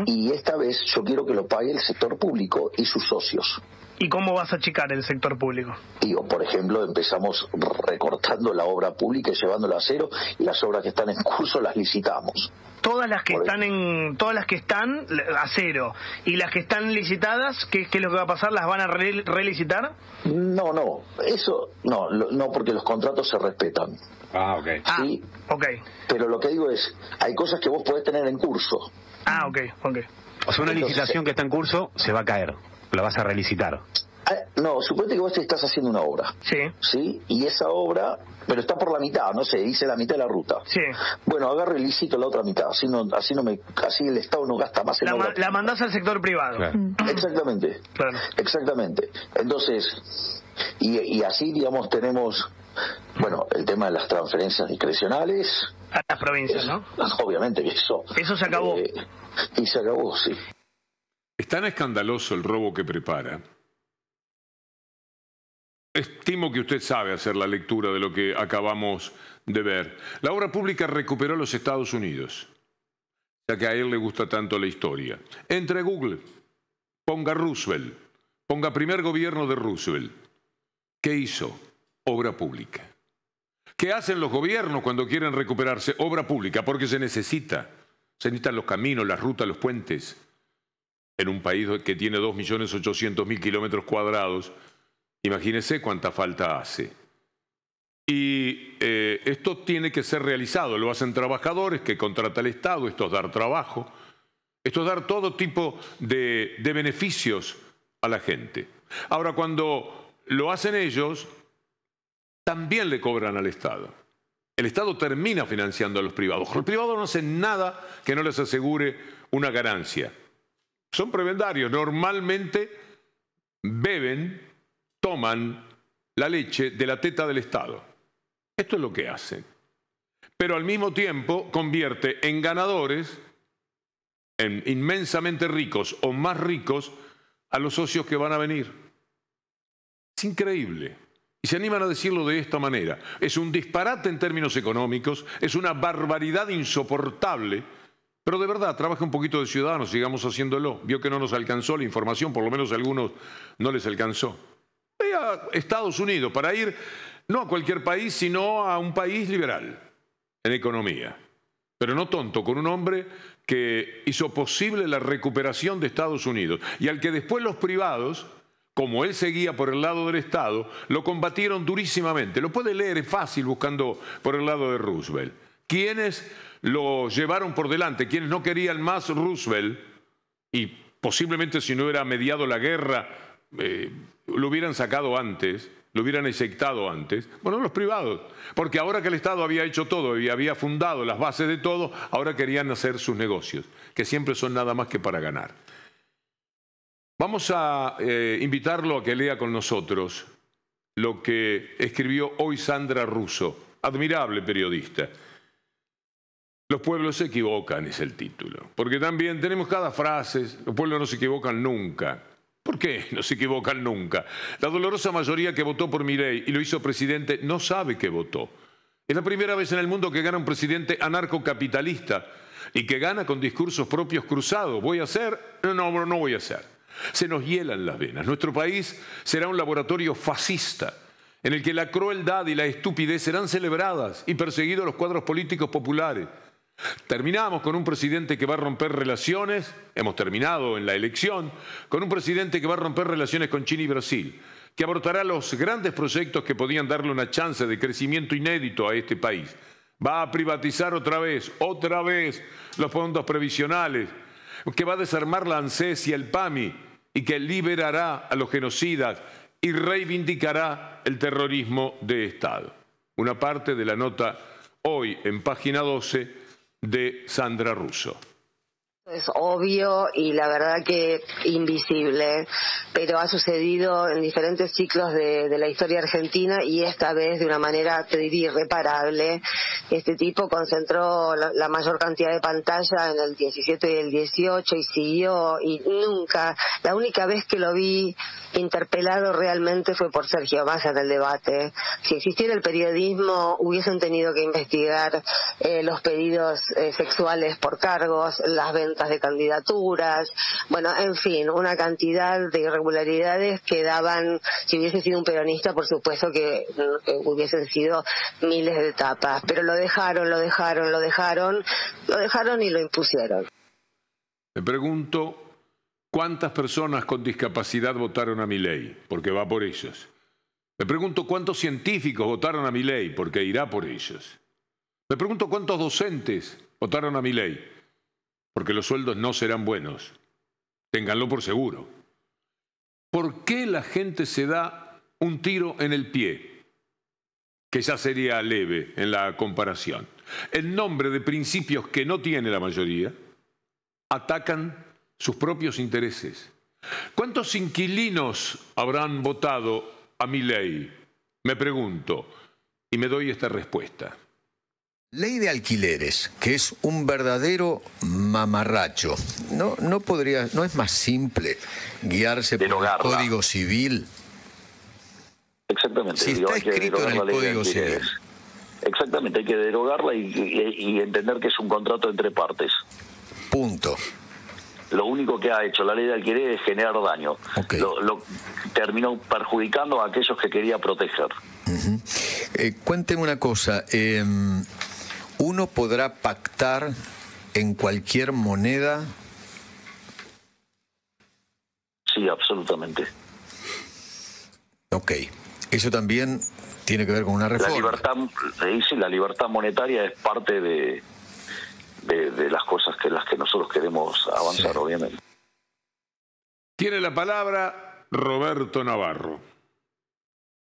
Y esta vez yo quiero que lo pague el sector público y sus socios. ¿Y cómo vas a achicar el sector público? Digo, por ejemplo, empezamos recortando la obra pública y llevándola a cero, y las obras que están en curso las licitamos. Todas las que están a cero y las que están licitadas, ¿qué es lo que va a pasar? ¿Las van a relicitar? No, eso no, porque los contratos se respetan. Ok. Sí, ok. Pero lo que digo es, hay cosas que vos podés tener en curso. Ok. O sea, una licitación que está en curso se va a caer, la vas a relicitar. No, suponete que vos te estás haciendo una obra. Sí. Y esa obra, pero está por la mitad, no sé, hice la mitad de la ruta. Sí. Bueno, agarro y licito la otra mitad, así el Estado no gasta más en obra. La mandás al sector privado. Claro. Exactamente. Claro. Exactamente. Entonces, y así, digamos, tenemos, bueno, el tema de las transferencias discrecionales. A las provincias, ¿no? Obviamente que eso. Eso se acabó. Y se acabó, sí. Es tan escandaloso el robo que prepara. Estimo que usted sabe hacer la lectura de lo que acabamos de ver. La obra pública recuperó los Estados Unidos, ya que a él le gusta tanto la historia. Entre a Google, ponga Roosevelt, ponga primer gobierno de Roosevelt. ¿Qué hizo? Obra pública. ¿Qué hacen los gobiernos cuando quieren recuperarse? Obra pública, porque se necesita. Se necesitan los caminos, las rutas, los puentes. En un país que tiene 2.800.000 kilómetros cuadrados, imagínese cuánta falta hace. Y esto tiene que ser realizado. Lo hacen trabajadores que contrata el Estado. Esto es dar trabajo. Esto es dar todo tipo de beneficios a la gente. Ahora, cuando lo hacen ellos, también le cobran al Estado. El Estado termina financiando a los privados. Los privados no hacen nada que no les asegure una ganancia. Son prebendarios. Normalmente beben, toman la leche de la teta del Estado. Esto es lo que hacen. Pero al mismo tiempo convierte en ganadores, en inmensamente ricos o más ricos, a los socios que van a venir. Es increíble. Y se animan a decirlo de esta manera. Es un disparate en términos económicos, es una barbaridad insoportable. Pero de verdad, trabaja un poquito de Ciudadanos, sigamos haciéndolo. Vio que no nos alcanzó la información, por lo menos a algunos no les alcanzó. Ve a Estados Unidos para ir no a cualquier país, sino a un país liberal en economía. Pero no tonto, con un hombre que hizo posible la recuperación de Estados Unidos y al que después los privados, como él seguía por el lado del Estado, lo combatieron durísimamente. Lo puede leer, es fácil buscando por el lado de Roosevelt. ¿Quiénes lo llevaron por delante? ¿Quiénes no querían más Roosevelt? Y posiblemente si no hubiera mediado la guerra, lo hubieran sacado antes, lo hubieran eyectado antes. Bueno, los privados. Porque ahora que el Estado había hecho todo y había fundado las bases de todo, ahora querían hacer sus negocios, que siempre son nada más que para ganar. Vamos a invitarlo a que lea con nosotros lo que escribió hoy Sandra Russo, admirable periodista. Los pueblos se equivocan, es el título. Porque también tenemos cada frase, los pueblos no se equivocan nunca. ¿Por qué no se equivocan nunca? La dolorosa mayoría que votó por Milei y lo hizo presidente no sabe que votó. Es la primera vez en el mundo que gana un presidente anarcocapitalista y que gana con discursos propios cruzados. ¿Voy a hacer? No voy a hacer. Se nos hielan las venas. Nuestro país será un laboratorio fascista en el que la crueldad y la estupidez serán celebradas y perseguidos los cuadros políticos populares. Terminamos con un presidente que va a romper relaciones, hemos terminado en la elección, con un presidente que va a romper relaciones con China y Brasil, que abortará los grandes proyectos que podían darle una chance de crecimiento inédito a este país. Va a privatizar otra vez los fondos previsionales, que va a desarmar la ANSES y el PAMI y que liberará a los genocidas y reivindicará el terrorismo de Estado. Una parte de la nota hoy en página 12 de Sandra Russo. Es obvio y la verdad que invisible, pero ha sucedido en diferentes ciclos de la historia argentina y esta vez de una manera, te diría, irreparable. Este tipo concentró la mayor cantidad de pantalla en el 17 y el 18 y siguió, y nunca, la única vez que lo vi interpelado realmente fue por Sergio Massa en el debate. Si existiera el periodismo hubiesen tenido que investigar los pedidos sexuales por cargos, las ventas de candidaturas, bueno, en fin, una cantidad de irregularidades que daban, si hubiese sido un peronista, por supuesto que hubiesen sido miles de tapas, pero lo dejaron y lo impusieron. Me pregunto cuántas personas con discapacidad votaron a Milei, porque va por ellos. Me pregunto cuántos científicos votaron a Milei, porque irá por ellos. Me pregunto cuántos docentes votaron a Milei, porque los sueldos no serán buenos. Ténganlo por seguro. ¿Por qué la gente se da un tiro en el pie? Que ya sería leve en la comparación. En nombre de principios que no tiene la mayoría, atacan sus propios intereses. ¿Cuántos inquilinos habrán votado a Milei? Me pregunto, y me doy esta respuesta. Ley de alquileres, que es un verdadero mamarracho. ¿No es más simple guiarse por el Código Civil? Exactamente. Si está escrito en el Código Civil. Exactamente, hay que derogarla y entender que es un contrato entre partes. Punto. Lo único que ha hecho la ley de alquiler es generar daño. Okay. Lo terminó perjudicando a aquellos que quería proteger. Cuénteme una cosa. ¿Uno podrá pactar en cualquier moneda? Sí, absolutamente. Ok. Eso también tiene que ver con una reforma. La libertad monetaria es parte de las cosas que las que nosotros queremos avanzar, obviamente. Tiene la palabra Roberto Navarro.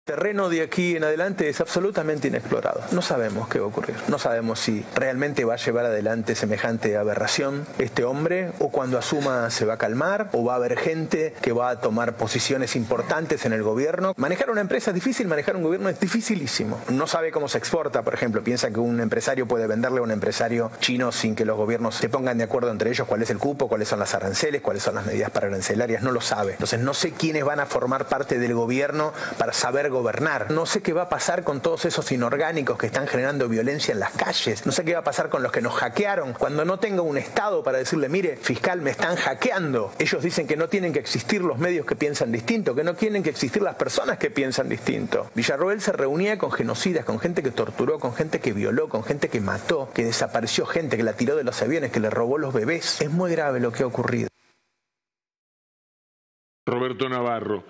El terreno de aquí en adelante es absolutamente inexplorado. No sabemos qué va a ocurrir. No sabemos si realmente va a llevar adelante semejante aberración este hombre, o cuando asuma se va a calmar, o va a haber gente que va a tomar posiciones importantes en el gobierno. Manejar una empresa es difícil, manejar un gobierno es dificilísimo. No sabe cómo se exporta, por ejemplo. Piensa que un empresario puede venderle a un empresario chino sin que los gobiernos se pongan de acuerdo entre ellos cuál es el cupo, cuáles son las aranceles, cuáles son las medidas pararancelarias. No lo sabe. Entonces no sé quiénes van a formar parte del gobierno para saber gobernar. No sé qué va a pasar con todos esos inorgánicos que están generando violencia en las calles. No sé qué va a pasar con los que nos hackearon. Cuando no tenga un Estado para decirle, mire, fiscal, me están hackeando. Ellos dicen que no tienen que existir los medios que piensan distinto, que no tienen que existir las personas que piensan distinto. Villarroel se reunía con genocidas, con gente que torturó, con gente que violó, con gente que mató, que desapareció gente, que la tiró de los aviones, que le robó los bebés. Es muy grave lo que ha ocurrido. Roberto Navarro.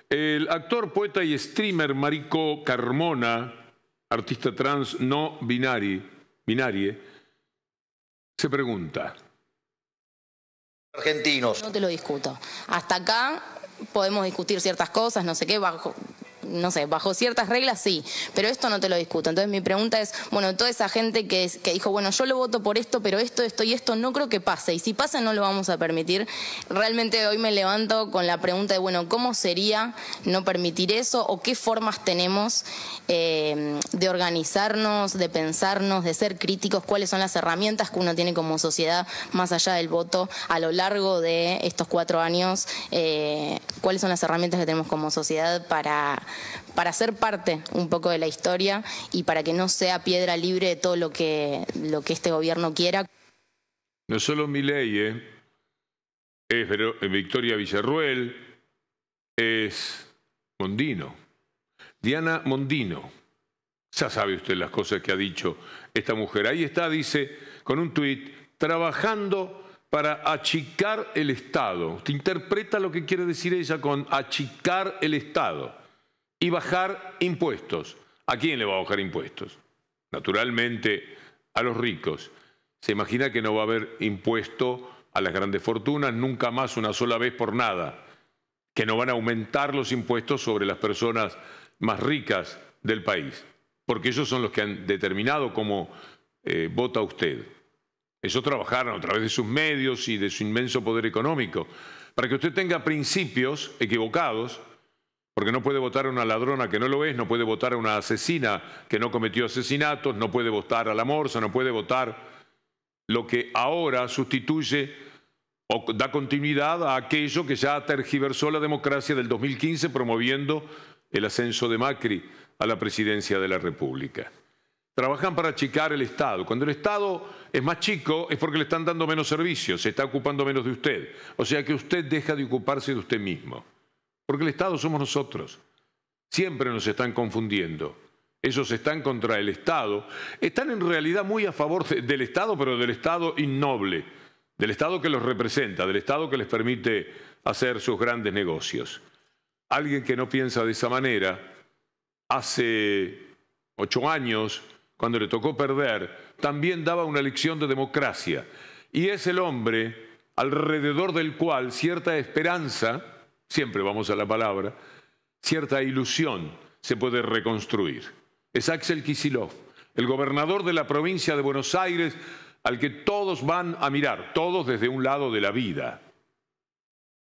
El actor, poeta y streamer Marico Carmona, artista trans no binarie, se pregunta. Argentinos. No te lo discuto. Hasta acá podemos discutir ciertas cosas, no sé qué, bajo ciertas reglas sí, pero esto no te lo discuto. Entonces mi pregunta es, bueno, toda esa gente que dijo, bueno, yo lo voto por esto, pero esto y esto no creo que pase, y si pasa no lo vamos a permitir. Realmente hoy me levanto con la pregunta de, bueno, ¿cómo sería no permitir eso? ¿O qué formas tenemos de organizarnos, de pensarnos, de ser críticos? ¿Cuáles son las herramientas que uno tiene como sociedad más allá del voto a lo largo de estos 4 años? ¿Cuáles son las herramientas que tenemos como sociedad para ser parte un poco de la historia y para que no sea piedra libre de todo lo que este gobierno quiera? No solo Milei, es Victoria Villarroel, es Mondino, Diana Mondino. Ya sabe usted las cosas que ha dicho esta mujer. Ahí está, dice, con un tuit, trabajando para achicar el Estado. Usted interpreta lo que quiere decir ella con achicar el Estado. Y bajar impuestos. ¿A quién le va a bajar impuestos? Naturalmente, a los ricos. Se imagina que no va a haber impuesto a las grandes fortunas nunca más, una sola vez por nada. Que no van a aumentar los impuestos sobre las personas más ricas del país. Porque ellos son los que han determinado cómo vota usted. Eso trabajaron a través de sus medios y de su inmenso poder económico, para que usted tenga principios equivocados, porque no puede votar a una ladrona que no lo es, no puede votar a una asesina que no cometió asesinatos, no puede votar a la morsa, no puede votar lo que ahora sustituye o da continuidad a aquello que ya tergiversó la democracia del 2015 promoviendo el ascenso de Macri a la presidencia de la República. Trabajan para achicar el Estado. Cuando el Estado es más chico es porque le están dando menos servicios, se está ocupando menos de usted. O sea que usted deja de ocuparse de usted mismo. Porque el Estado somos nosotros. Siempre nos están confundiendo. Ellos están contra el Estado. Están en realidad muy a favor del Estado, pero del Estado innoble. Del Estado que los representa, del Estado que les permite hacer sus grandes negocios. Alguien que no piensa de esa manera, hace 8 años, cuando le tocó perder, también daba una lección de democracia. Y es el hombre alrededor del cual cierta esperanza, siempre vamos a la palabra, cierta ilusión se puede reconstruir. Es Axel Kicillof, el gobernador de la provincia de Buenos Aires, al que todos van a mirar, todos desde un lado de la vida,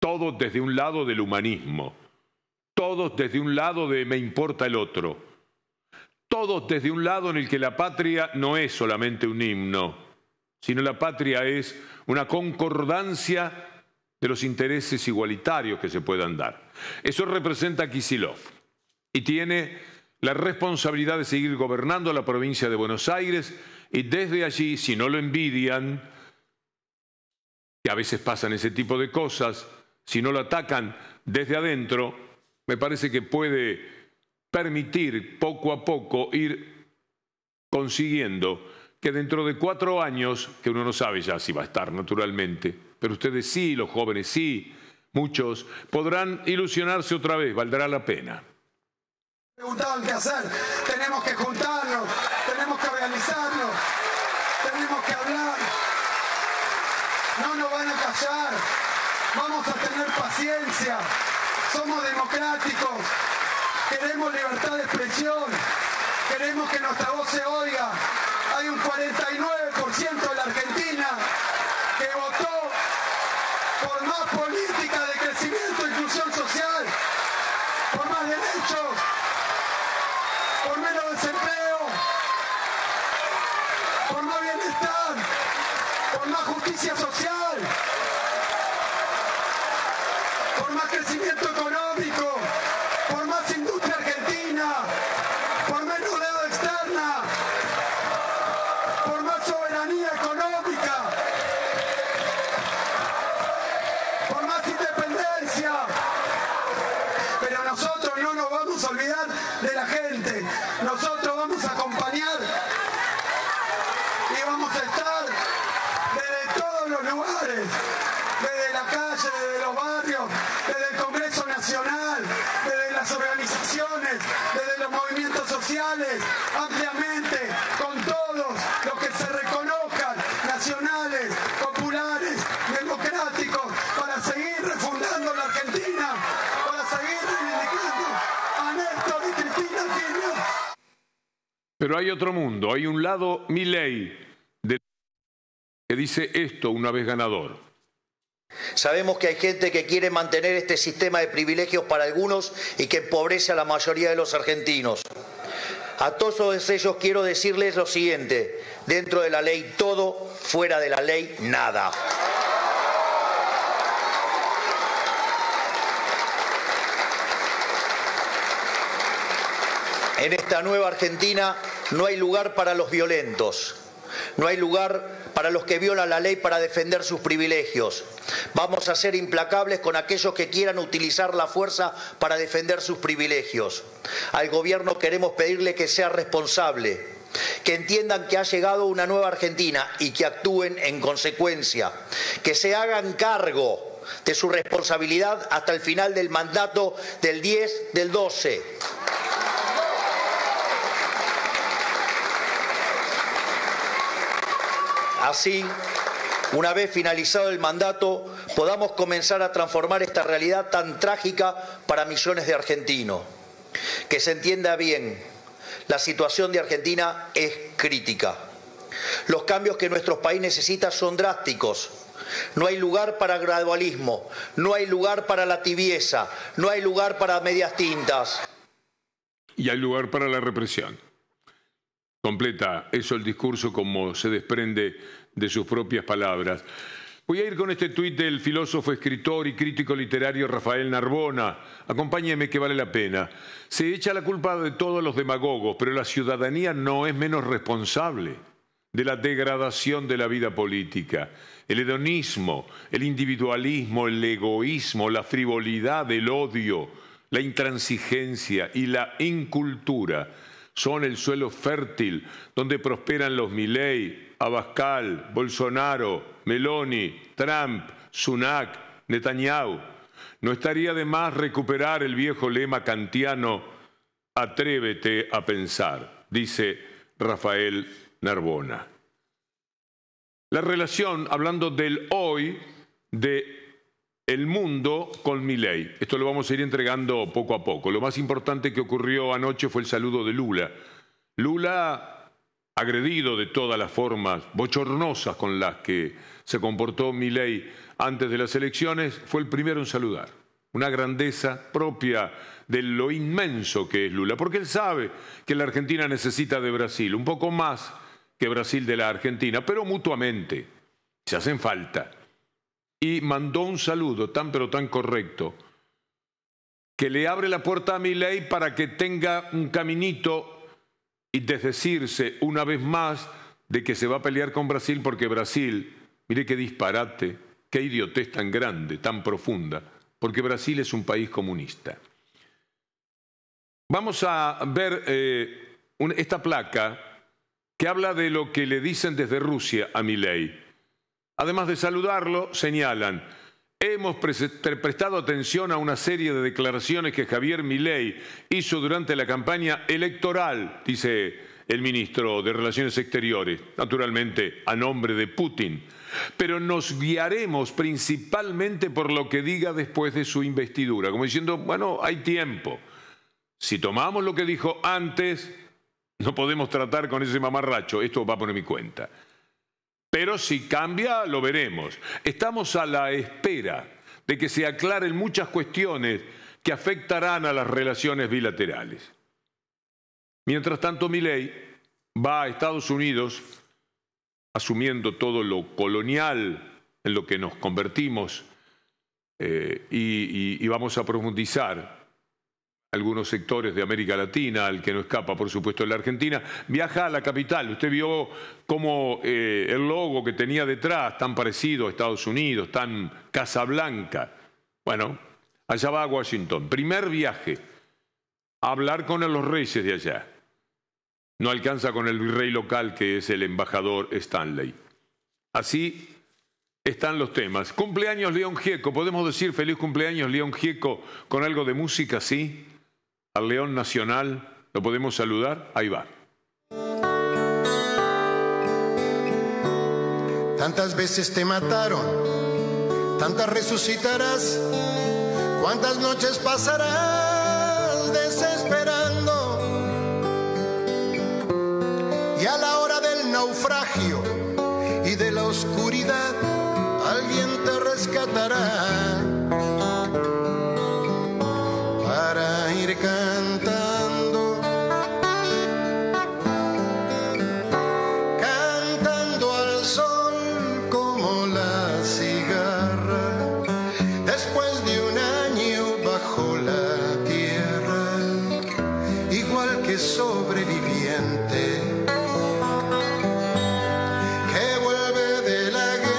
todos desde un lado del humanismo, todos desde un lado de me importa el otro, todos desde un lado en el que la patria no es solamente un himno, sino la patria es una concordancia de los intereses igualitarios que se puedan dar. Eso representa a Kicillof y tiene la responsabilidad de seguir gobernando la provincia de Buenos Aires y desde allí, si no lo envidian, que a veces pasan ese tipo de cosas, si no lo atacan desde adentro, me parece que puede permitir poco a poco ir consiguiendo que dentro de 4 años, que uno no sabe ya si va a estar naturalmente, pero ustedes sí, los jóvenes sí, muchos, podrán ilusionarse otra vez, valdrá la pena. Preguntaban qué hacer, tenemos que juntarnos, tenemos que organizarnos, tenemos que hablar, no nos van a callar, vamos a tener paciencia, somos democráticos, queremos libertad de expresión, queremos que nuestra voz se oiga. Hay un 49% de la Argentina que votó por más política de crecimiento e inclusión social, por más derechos, por menos desempleo, por más bienestar, por más justicia social, por más crecimiento económico, por más industria argentina, por menos deuda externa, por más soberanía económica, por más independencia. Pero nosotros no nos vamos a olvidar de la gente, nosotros vamos a acompañar y vamos a estar desde todos los lugares, desde la calle, desde los barrios, desde el Congreso Nacional, desde las organizaciones, desde los movimientos sociales, ampliamente, con todos los que se reconozcan, nacionales, populares, democráticos, para seguir refundando la Argentina, para seguir reivindicando a Néstor y Cristina Kirchner. Pero hay otro mundo, hay un lado Milei que dice esto una vez ganador. Sabemos que hay gente que quiere mantener este sistema de privilegios para algunos y que empobrece a la mayoría de los argentinos. A todos ellos quiero decirles lo siguiente: dentro de la ley todo, fuera de la ley nada. En esta nueva Argentina no hay lugar para los violentos, no hay lugar para los que violan la ley para defender sus privilegios. Vamos a ser implacables con aquellos que quieran utilizar la fuerza para defender sus privilegios. Al gobierno queremos pedirle que sea responsable, que entiendan que ha llegado una nueva Argentina y que actúen en consecuencia, que se hagan cargo de su responsabilidad hasta el final del mandato del 10 del 12. Así, una vez finalizado el mandato, podamos comenzar a transformar esta realidad tan trágica para millones de argentinos. Que se entienda bien, la situación de Argentina es crítica. Los cambios que nuestro país necesita son drásticos. No hay lugar para gradualismo, no hay lugar para la tibieza, no hay lugar para medias tintas. Y hay lugar para la represión. Completa eso el discurso como se desprende de sus propias palabras. Voy a ir con este tuit del filósofo, escritor y crítico literario Rafael Narbona. Acompáñeme que vale la pena. Se echa la culpa de todos los demagogos, pero la ciudadanía no es menos responsable de la degradación de la vida política. El hedonismo, el individualismo, el egoísmo, la frivolidad, el odio, la intransigencia y la incultura son el suelo fértil donde prosperan los Milei, Abascal, Bolsonaro, Meloni, Trump, Sunak, Netanyahu. No estaría de más recuperar el viejo lema kantiano "Atrévete a pensar", dice Rafael Narbona. La relación, hablando del hoy, del mundo con Milei. Esto lo vamos a ir entregando poco a poco. Lo más importante que ocurrió anoche fue el saludo de Lula. Lula, agredido de todas las formas bochornosas con las que se comportó Milei antes de las elecciones, fue el primero en saludar. Una grandeza propia de lo inmenso que es Lula, porque él sabe que la Argentina necesita de Brasil, un poco más que Brasil de la Argentina, pero mutuamente se hacen falta. Y mandó un saludo tan pero tan correcto que le abre la puerta a Milei para que tenga un caminito y desdecirse una vez más de que se va a pelear con Brasil, porque Brasil, mire qué disparate, qué idiotez tan grande, tan profunda, porque Brasil es un país comunista. Vamos a ver esta placa que habla de lo que le dicen desde Rusia a Milei. Además de saludarlo, señalan: hemos prestado atención a una serie de declaraciones que Javier Milei hizo durante la campaña electoral, dice el ministro de Relaciones Exteriores, naturalmente a nombre de Putin, pero nos guiaremos principalmente por lo que diga después de su investidura, como diciendo, bueno, hay tiempo. Si tomamos lo que dijo antes, no podemos tratar con ese mamarracho, esto va por mi cuenta. Pero si cambia, lo veremos. Estamos a la espera de que se aclaren muchas cuestiones que afectarán a las relaciones bilaterales. Mientras tanto, Milei va a Estados Unidos asumiendo todo lo colonial en lo que nos convertimos y vamos a profundizar algunos sectores de América Latina, al que no escapa, por supuesto, la Argentina. Viaja a la capital. Usted vio cómo el logo que tenía detrás, tan parecido a Estados Unidos, tan Casablanca. Bueno, allá va a Washington. Primer viaje, a hablar con los reyes de allá. No alcanza con el virrey local, que es el embajador Stanley. Así están los temas. Cumpleaños León Gieco. ¿Podemos decir feliz cumpleaños León Gieco con algo de música? Sí. Al León Nacional, ¿lo podemos saludar? Ahí va. Tantas veces te mataron, tantas resucitarás, cuántas noches pasarás desesperando, y a la hora del naufragio y de la oscuridad alguien te rescatará para ir cantando, cantando al sol como la cigarra, después de un año bajo la tierra, igual que sobreviviente que vuelve de la guerra.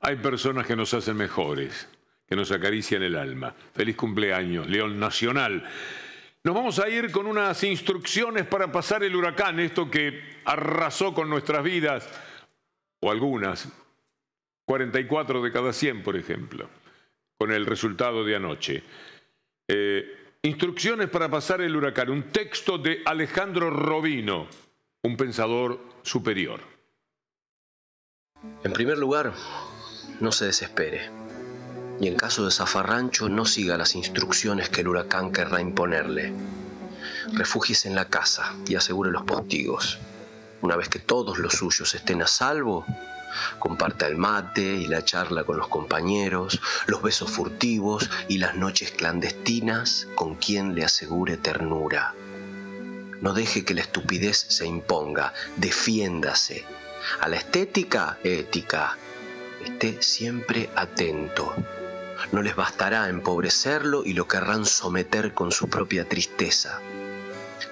Hay personas que nos hacen mejores, que nos acarician el alma. Feliz cumpleaños, León Nacional. Nos vamos a ir con unas instrucciones para pasar el huracán, esto que arrasó con nuestras vidas, o algunas, 44 de cada 100, por ejemplo, con el resultado de anoche. Instrucciones para pasar el huracán, un texto de Alejandro Robino, un pensador superior. En primer lugar, no se desespere. Y en caso de zafarrancho, no siga las instrucciones que el huracán querrá imponerle. Refúgiese en la casa y asegure los postigos. Una vez que todos los suyos estén a salvo, comparta el mate y la charla con los compañeros, los besos furtivos y las noches clandestinas con quien le asegure ternura. No deje que la estupidez se imponga, defiéndase. A la estética, ética. Esté siempre atento. No les bastará empobrecerlo y lo querrán someter con su propia tristeza.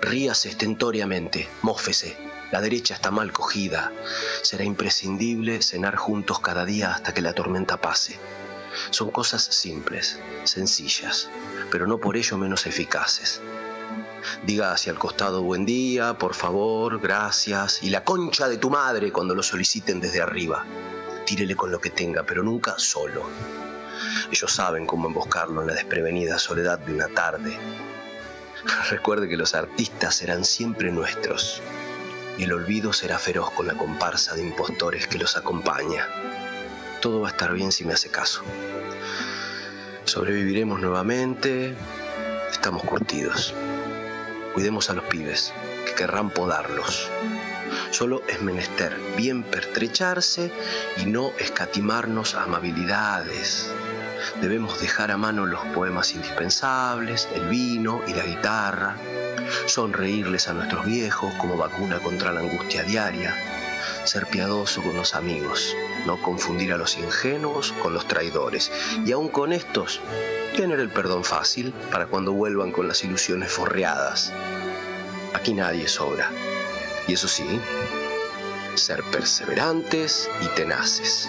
Ríase estentóreamente, mófese. La derecha está mal cogida. Será imprescindible cenar juntos cada día hasta que la tormenta pase. Son cosas simples, sencillas, pero no por ello menos eficaces. Diga hacia el costado buen día, por favor, gracias, y la concha de tu madre cuando lo soliciten desde arriba. Tírele con lo que tenga, pero nunca solo. Ellos saben cómo emboscarlo en la desprevenida soledad de una tarde. Recuerde que los artistas serán siempre nuestros, y el olvido será feroz con la comparsa de impostores que los acompaña. Todo va a estar bien si me hace caso. Sobreviviremos nuevamente. Estamos curtidos. Cuidemos a los pibes, que querrán podarlos. Solo es menester bien pertrecharse y no escatimarnos amabilidades. Debemos dejar a mano los poemas indispensables, el vino y la guitarra. Sonreírles a nuestros viejos como vacuna contra la angustia diaria. Ser piadoso con los amigos, no confundir a los ingenuos con los traidores. Y aun con estos, tener el perdón fácil para cuando vuelvan con las ilusiones forreadas. Aquí nadie sobra. Y eso sí, ser perseverantes y tenaces.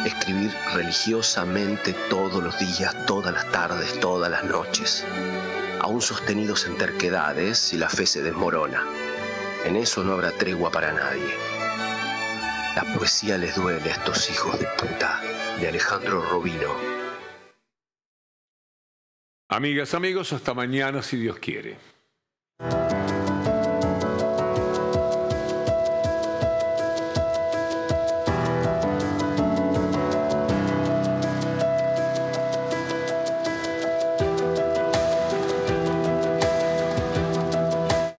Escribir religiosamente todos los días, todas las tardes, todas las noches. Aún sostenidos en terquedades si la fe se desmorona. En eso no habrá tregua para nadie. La poesía les duele a estos hijos de puta, de Alejandro Robino. Amigas, amigos, hasta mañana si Dios quiere.